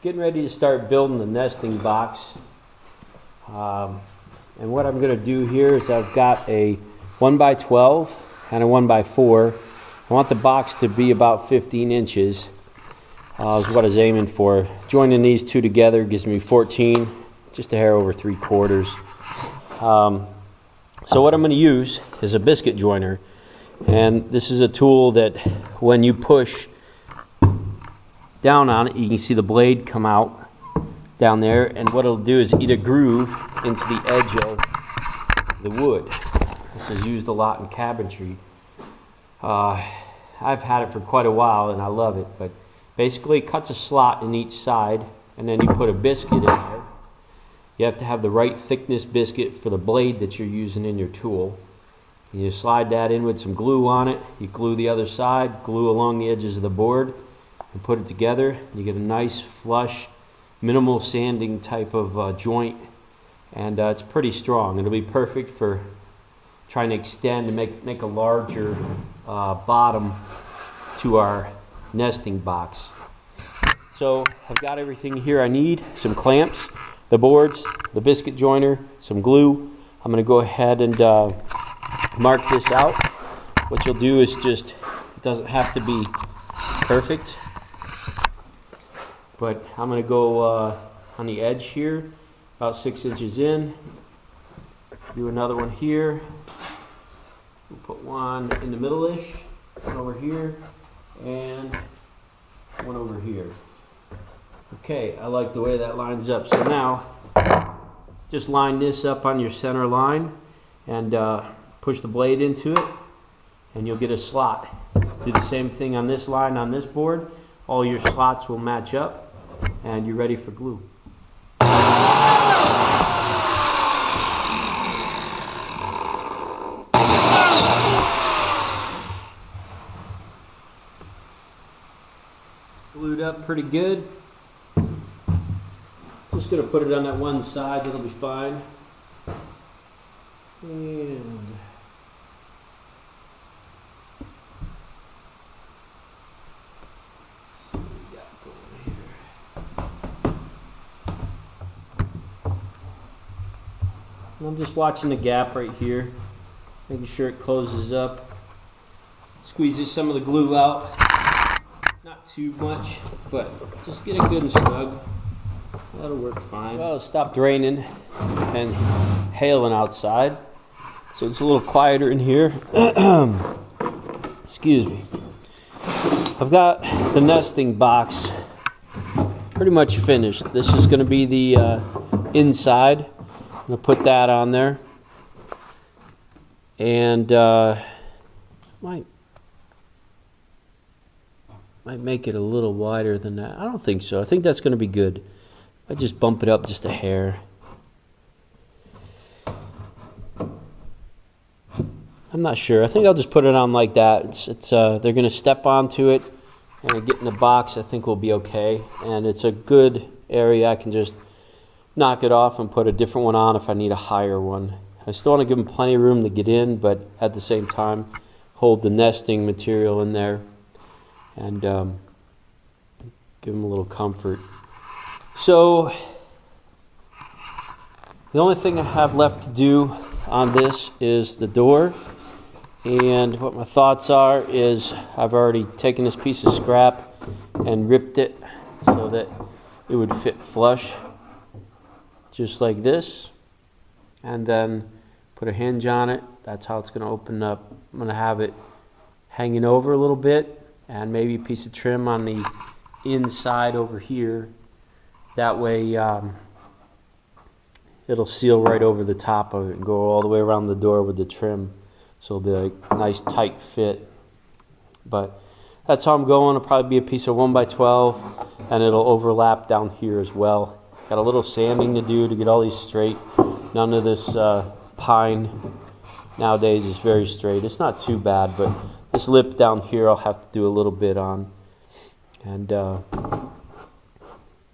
getting ready to start building the nesting box. And what I'm going to do here is I've got a 1x12 and a 1x4. I want the box to be about 15 inches. Is what I was aiming for. Joining these two together gives me 14, just a hair over 3/4. So what I'm going to use is a biscuit joiner, and this is a tool that when you push down on it, you can see the blade come out down there, and what it'll do is eat a groove into the edge of the wood. This is used a lot in cabinetry. I've had it for quite a while and I love it, but basically it cuts a slot in each side, and then you put a biscuit in there. You have to have the right thickness biscuit for the blade that you're using in your tool. And you slide that in with some glue on it. You glue the other side, glue along the edges of the board, and put it together. You get a nice flush, minimal sanding type of joint, and it's pretty strong. It'll be perfect for trying to extend and make a larger bottom to our nesting box. So I've got everything here I need. Some clamps, the boards, the biscuit joiner, some glue. I'm going to go ahead and mark this out. What you'll do is just, it doesn't have to be perfect, but I'm going to go on the edge here, about 6 inches in. Do another one here. We'll put one in the middle-ish, one over here, and one over here. Okay, I like the way that lines up. So now, just line this up on your center line and push the blade into it, and you'll get a slot. Do the same thing on this line on this board. All your slots will match up, and you're ready for glue. Glued up pretty good. Just going to put it on that one side, that'll be fine. And I'm just watching the gap right here, making sure it closes up. Squeezes some of the glue out. Not too much, but just get it good and snug. That'll work fine. Well, it stopped raining and hailing outside, so it's a little quieter in here. Excuse me. I've got the nesting box pretty much finished. This is going to be the inside. I'm going to put that on there, and might make it a little wider than that. I don't think so. I think that's going to be good. I just bump it up just a hair. I'm not sure. I think I'll just put it on like that. They're going to step onto it and get in the box. I think we'll be okay. And it's a good area. I can just knock it off and put a different one on if I need a higher one. I still want to give them plenty of room to get in, but at the same time hold the nesting material in there and give them a little comfort. So the only thing I have left to do on this is the door, and what my thoughts are is I've already taken this piece of scrap and ripped it so that it would fit flush just like this, and then put a hinge on it. That's how it's going to open up. I'm going to have it hanging over a little bit and maybe a piece of trim on the inside over here. That way it'll seal right over the top of it and go all the way around the door with the trim, so it'll be a nice tight fit. But that's how I'm going. It'll probably be a piece of 1x12, and it'll overlap down here as well. Got a little sanding to do to get all these straight. None of this pine nowadays is very straight. It's not too bad, but this lip down here I'll have to do a little bit on. And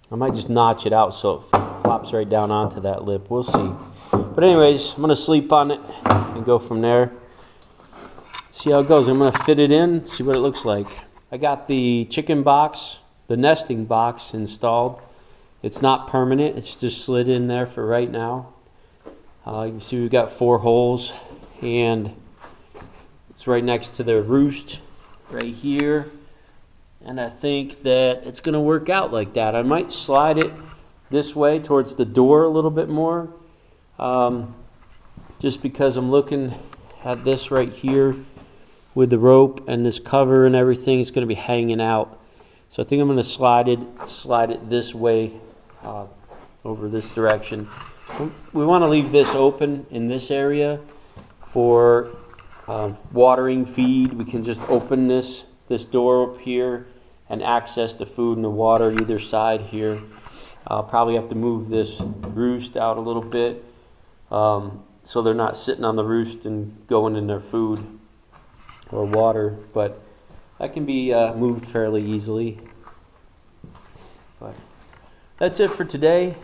I might just notch it out so it flops right down onto that lip. We'll see. But anyways, I'm going to sleep on it and go from there. See how it goes. I'm going to fit it in, see what it looks like. I got the chicken box, the nesting box installed. It's not permanent, it's just slid in there for right now. You can see we've got 4 holes, and it's right next to the roost right here. And I think that it's going to work out like that. I might slide it this way towards the door a little bit more, just because I'm looking at this right here with the rope and this cover and everything is going to be hanging out. So I think I'm going to slide it this way, over this direction. We want to leave this open in this area for watering feed. We can just open this door up here and access the food and the water either side here. I'll probably have to move this roost out a little bit, so they're not sitting on the roost and going in their food or water, but that can be moved fairly easily. But that's it for today.